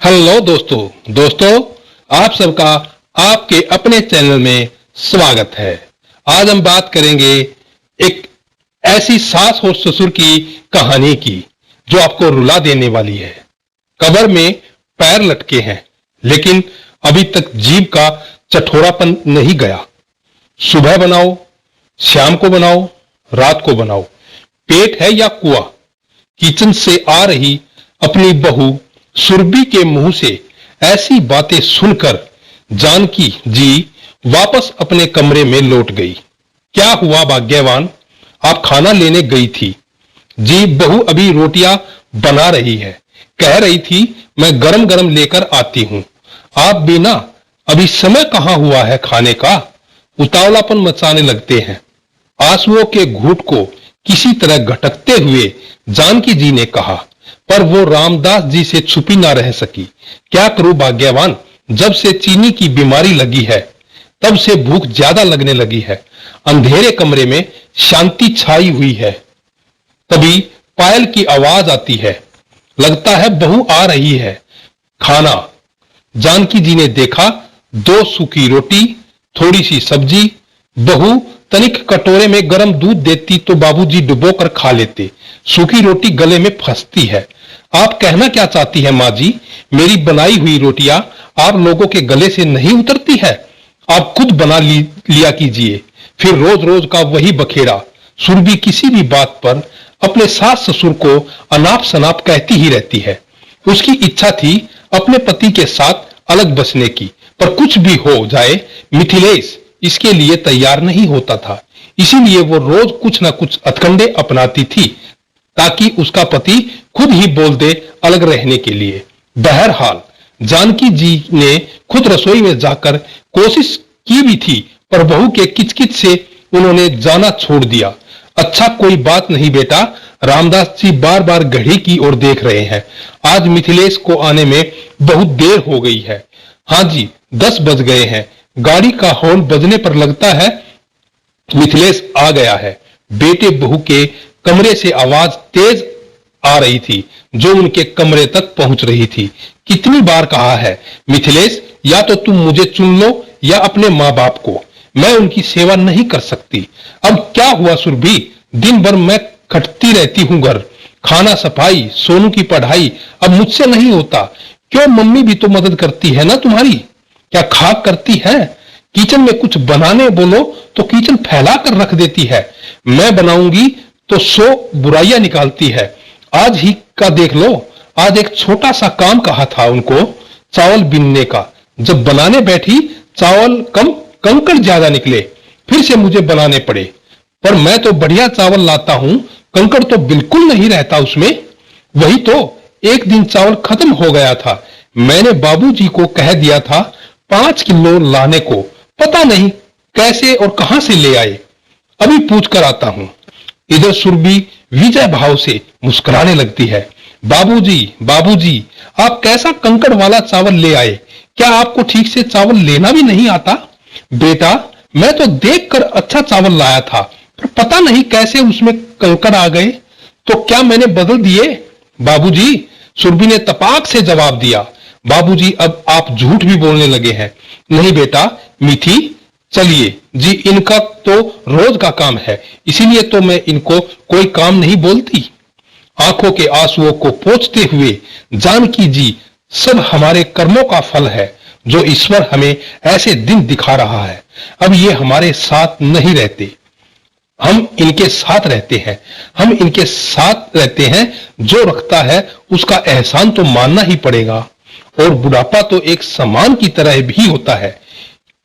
Hello दोस्तों आप सबका आपके अपने चैनल में स्वागत है। आज हम बात करेंगे एक ऐसी सास और ससुर की कहानी की जो आपको रुला देने वाली है। कब्र में पैर लटके हैं लेकिन अभी तक जीभ का चटोरापन नहीं गया। सुबह बनाओ, शाम को बनाओ, रात को बनाओ, पेट है या कुआं, किचन से आ रही अपनी बहू सुरभि के मुंह से ऐसी बातें सुनकर जानकी जी वापस अपने कमरे में लौट गई। क्या हुआ भाग्यवान, आप खाना लेने गई थी जी? बहू अभी रोटियां बना रही है, कह रही थी मैं गरम गरम लेकर आती हूं। आप भी ना, अभी समय कहां हुआ है खाने का? उतावलापन मचाने लगते हैं। आंसुओं के घूंट को किसी तरह घटकते हुए जानकी जी ने कहा, पर वो रामदास जी से छुपी ना रह सकी। क्या करूं भाग्यवान, जब से चीनी की बीमारी लगी है तब से भूख ज्यादा लगने लगी है। अंधेरे कमरे में शांति छाई हुई है। तभी पायल की आवाज आती है, लगता है बहू आ रही है। खाना। जानकी जी ने देखा, 2 सूखी रोटी, थोड़ी सी सब्जी। बहू तनिक कटोरे में गर्म दूध देती तो बाबूजी डुबोकर खा लेते। सूखी रोटी गले में फंसती है। आप कहना क्या चाहती हैं माँ जी? मेरी बनाई हुई रोटियां आप लोगों के गले से नहीं उतरती है? आप खुद बना लिया कीजिए। फिर रोज रोज का वही बखेड़ा। सुरभि किसी भी बात पर अपने सास ससुर को अनाप शनाप कहती ही रहती है। उसकी इच्छा थी अपने पति के साथ अलग बसने की, पर कुछ भी हो जाए मिथिलेश इसके लिए तैयार नहीं होता था। इसीलिए वो रोज कुछ न कुछ हथकंडे अपनाती थी ताकि उसका पति खुद ही बोल दे अलग रहने के लिए। बहरहाल जानकी जी ने खुद रसोई में जाकर कोशिश की भी थी, पर बहू के किचकिच से उन्होंने जाना छोड़ दिया। अच्छा कोई बात नहीं बेटा, रामदास जी बार बार घड़ी की ओर देख रहे हैं। आज मिथिलेश को आने में बहुत देर हो गई है। हाँ जी, 10 बज गए हैं। गाड़ी का हॉर्न बजने पर लगता है मिथिलेश आ गया है। बेटे बहू के कमरे से आवाज तेज आ रही थी जो उनके कमरे तक पहुंच रही थी। कितनी बार कहा है मिथिलेश, या तो तुम मुझे चुन लो या अपने माँ बाप को, मैं उनकी सेवा नहीं कर सकती। अब क्या हुआ सुरभि, दिन भर मैं खटती रहती हूँ घर, खाना सफाई, सोनू की पढ़ाई, अब मुझसे नहीं होता। क्यों, मम्मी भी तो मदद करती है ना तुम्हारी? क्या खाक करती है? किचन में कुछ बनाने बोलो तो किचन फैला कर रख देती है। मैं बनाऊंगी तो 100 बुराइयां निकालती है। आज ही का देख लो, आज एक छोटा सा काम कहा था उनको चावल बीनने का। जब बनाने बैठी चावल कम, कंकड़ ज्यादा निकले, फिर से मुझे बनाने पड़े। पर मैं तो बढ़िया चावल लाता हूं, कंकड़ तो बिल्कुल नहीं रहता उसमें। वही तो, एक दिन चावल खत्म हो गया था। मैंने बाबूजी को कह दिया था 5 किलो लाने को, पता नहीं कैसे और कहां से ले आए। अभी पूछ कर आता हूं। इधर सुरभि विजय भाव से मुस्कुराने लगती है। बाबूजी, आप कैसा कंकड़ वाला चावल ले आए? क्या आपको ठीक से चावल लेना भी नहीं आता? बेटा, मैं तो देखकर अच्छा चावल लाया था, पर पता नहीं कैसे उसमें कंकड़ आ गए। तो क्या मैंने बदल दिए? बाबूजी, सुरभि ने तपाक से जवाब दिया। बाबूजी, अब आप झूठ भी बोलने लगे हैं। नहीं बेटा, मीठी, चलिए जी, इनका तो रोज का काम है, इसीलिए तो मैं इनको कोई काम नहीं बोलती। आंखों के आंसुओं को पोंछते हुए जानकी जी, सब हमारे कर्मों का फल है जो ईश्वर हमें ऐसे दिन दिखा रहा है। अब ये हमारे साथ नहीं रहते, हम इनके साथ रहते हैं। हम इनके साथ रहते हैं, जो रखता है उसका एहसान तो मानना ही पड़ेगा। और बुढ़ापा तो एक सम्मान की तरह भी होता है।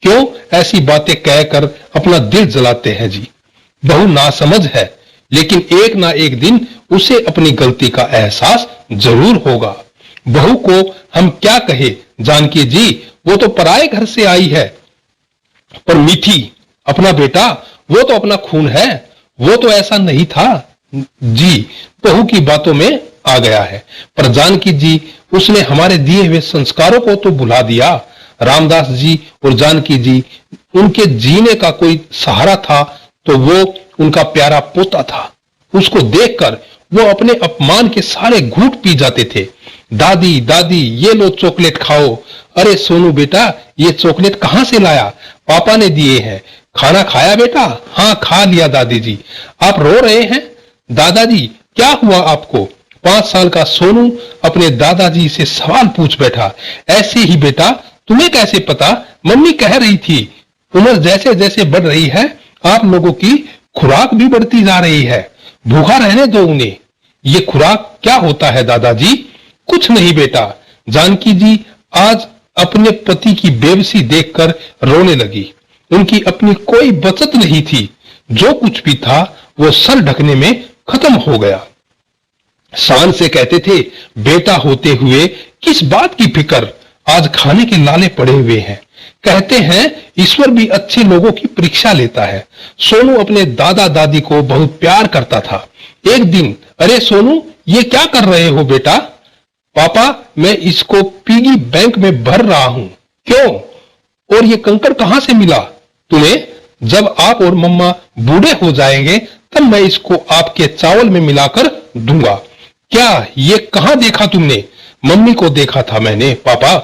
क्यों ऐसी बातें कहकर अपना दिल जलाते हैं जी? बहू नासमझ है, लेकिन एक ना एक दिन उसे अपनी गलती का एहसास जरूर होगा। बहू को हम क्या कहे जानकी जी, वो तो पराए घर से आई है। पर मीठी, अपना बेटा, वो तो अपना खून है, वो तो ऐसा नहीं था जी। बहू की बातों में आ गया है, पर जानकी जी, उसने हमारे दिए हुए संस्कारों को तो भुला दिया। रामदास जी और जानकी जी, उनके जीने का कोई सहारा था तो वो उनका प्यारा पोता था। उसको देखकर वो अपने अपमान के सारे घूंट पी जाते थे। दादी दादी ये लो चॉकलेट खाओ। अरे सोनू बेटा ये चॉकलेट कहाँ से लाया? पापा ने दिए हैं। खाना खाया बेटा? हाँ खा लिया दादी जी। आप रो रहे हैं? दादाजी क्या हुआ आपको? 5 साल का सोनू अपने दादाजी से सवाल पूछ बैठा। ऐसे ही बेटा, तुम्हें कैसे पता? मम्मी कह रही थी। उम्र जैसे जैसे बढ़ रही है आप लोगों की खुराक भी बढ़ती जा रही है। भूखा रहने दो उन्हें। ये खुराक क्या होता है दादाजी? कुछ नहीं बेटा। जानकी जी आज अपने पति की बेबसी देखकर रोने लगी। उनकी अपनी कोई बचत नहीं थी। जो कुछ भी था वो सर ढकने में खत्म हो गया। शान से कहते थे, बेटा होते हुए किस बात की फिक्र, आज खाने के लाले पड़े हुए हैं। कहते हैं ईश्वर भी अच्छे लोगों की परीक्षा लेता है। सोनू अपने दादा दादी को बहुत प्यार करता था। एक दिन, अरे सोनू ये क्या कर रहे हो बेटा? पापा मैं इसको पिगी बैंक में भर रहा हूं। क्यों? और ये कंकड़ कहां से मिला तुम्हें? जब आप और मम्मा बूढ़े हो जाएंगे तब मैं इसको आपके चावल में मिलाकर दूंगा। क्या ये कहां देखा तुमने? मम्मी को देखा था मैंने पापा।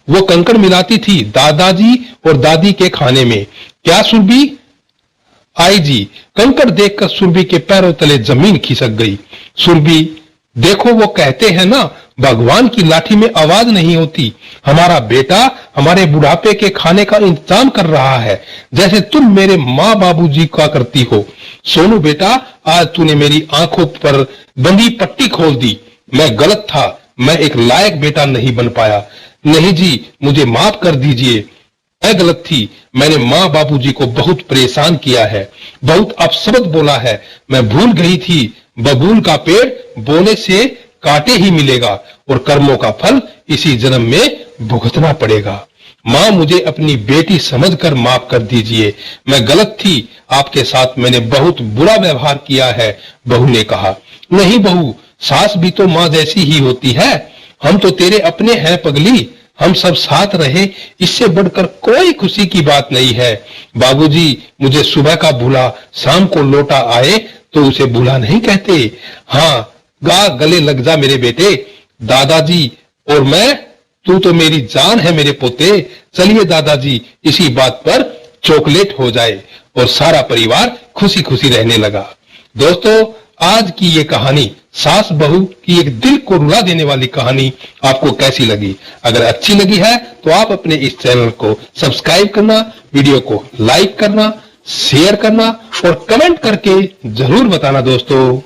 वो कंकड़ मिलाती थी दादाजी और दादी के खाने में। क्या सुरभि? आई जी। कंकड़ देखकर सुरभि के पैरों तले जमीन खिसक गई। सुरभि देखो वो कहते हैं ना, भगवान की लाठी में आवाज नहीं होती। हमारा बेटा हमारे बुढ़ापे के खाने का इंतजाम कर रहा है, जैसे तुम मेरे माँ बाबूजी का करती हो। सोनू बेटा आज तूने मेरी आंखों पर बंधी पट्टी खोल दी। मैं गलत था। मैं एक लायक बेटा नहीं बन पाया। नहीं जी मुझे माफ कर दीजिए। मैं गलत थी। मैंने माँ बाबूजी को बहुत परेशान किया है, बहुत अपशब्द बोला है। मैं भूल गई थी। बबूल का पेड़ बोने से काटे ही मिलेगा और कर्मों का फल इसी जन्म में भुगतना पड़ेगा। माँ मुझे अपनी बेटी समझकर माफ कर दीजिए। मैं गलत थी। आपके साथ मैंने बहुत बुरा व्यवहार किया है। बहू ने कहा। नहीं बहू, सास भी तो माँ जैसी ही होती है। हम तो तेरे अपने हैं पगली। हम सब साथ रहे, इससे बढ़कर कोई खुशी की बात नहीं है। बाबूजी मुझे सुबह का भूला शाम को लौटा आए तो उसे भूला नहीं कहते। हाँ गा गले लग जा मेरे बेटे। दादाजी और मैं, तू तो मेरी जान है मेरे पोते। चलिए दादाजी इसी बात पर चॉकलेट हो जाए। और सारा परिवार खुशी खुशी रहने लगा। दोस्तों आज की ये कहानी सास बहू की एक दिल को रुला देने वाली कहानी आपको कैसी लगी? अगर अच्छी लगी है तो आप अपने इस चैनल को सब्सक्राइब करना, वीडियो को लाइक करना, शेयर करना और कमेंट करके जरूर बताना दोस्तों।